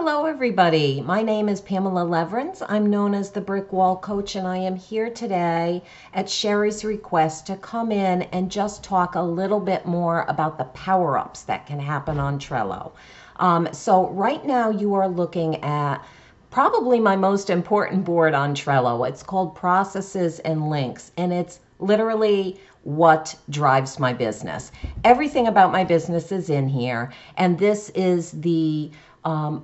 Hello, everybody. My name is Pamela Leverins. I'm known as the Brick Wall Coach, and I am here today at Sherry's request to come in and just talk a little bit more about the power-ups that can happen on Trello. So right now you are looking at probably my most important board on Trello. It's called Processes and Links, and it's literally what drives my business. Everything about my business is in here, and this is the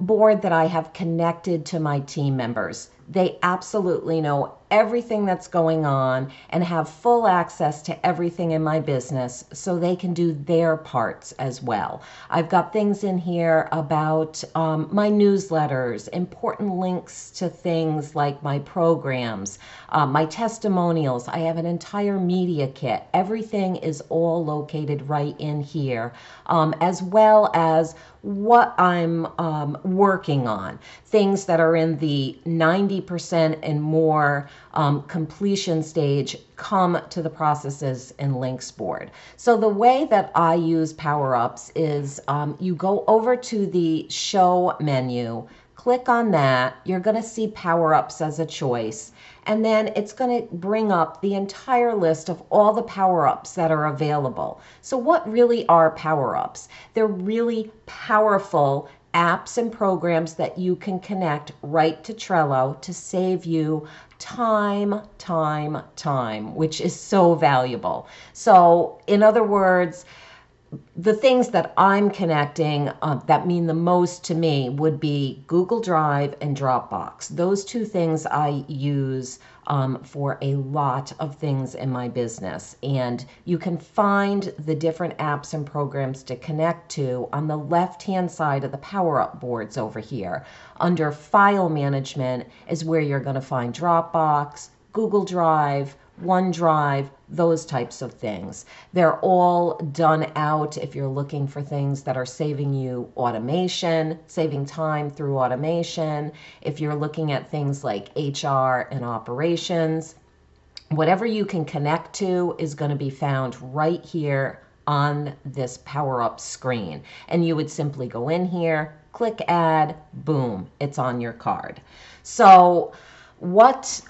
board that I have connected to my team members. They absolutely know everything that's going on and have full access to everything in my business so they can do their parts as well. I've got things in here about my newsletters, important links to things like my programs, my testimonials. I have an entire media kit. Everything is all located right in here, as well as what I'm working on, things that are in the 90% and more completion stage come to the Processes and Links board. So the way that I use power-ups is you go over to the show menu, click on that, you're going to see power-ups as a choice, and then it's going to bring up the entire list of all the power-ups that are available. So what really are power-ups? They're really powerful apps and programs that you can connect right to Trello to save you time, which is so valuable. So in other words, the things that I'm connecting that mean the most to me would be Google Drive and Dropbox. Those two things I use for a lot of things in my business. And you can find the different apps and programs to connect to on the left-hand side of the power-up boards over here. Under File Management is where you're going to find Dropbox, Google Drive, OneDrive, those types of things. They're all done out if you're looking for things that are saving you automation, saving time through automation. If you're looking at things like HR and operations, whatever you can connect to is going to be found right here on this power-up screen. And you would simply go in here, click add, boom, it's on your card. So what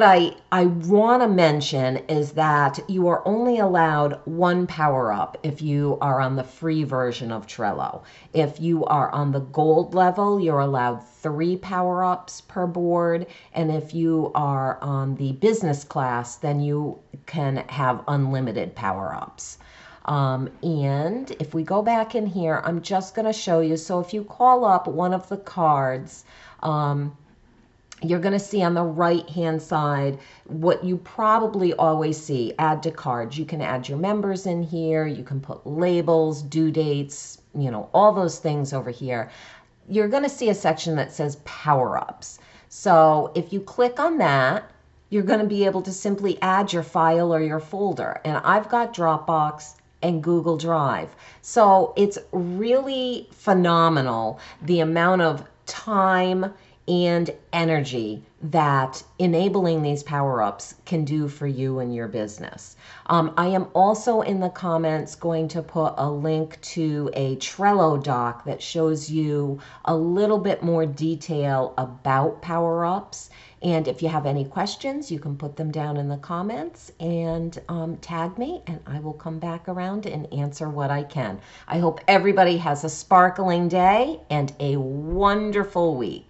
I want to mention is that you are only allowed one power-up if you are on the free version of Trello. If you are on the gold level, you're allowed 3 power-ups per board. And if you are on the business class, then you can have unlimited power-ups. And if we go back in here, I'm just going to show you. So if you call up one of the cards, you're going to see on the right-hand side what you probably always see, add to cards. You can add your members in here. You can put labels, due dates, all those things over here. You're going to see a section that says power-ups. So if you click on that, you're going to be able to simply add your file or your folder. And I've got Dropbox and Google Drive. So it's really phenomenal the amount of time and energy that enabling these power-ups can do for you and your business. I am also in the comments going to put a link to a Trello doc that shows you a little bit more detail about power-ups. And if you have any questions, you can put them down in the comments and tag me, and I will come back around and answer what I can. I hope everybody has a sparkling day and a wonderful week.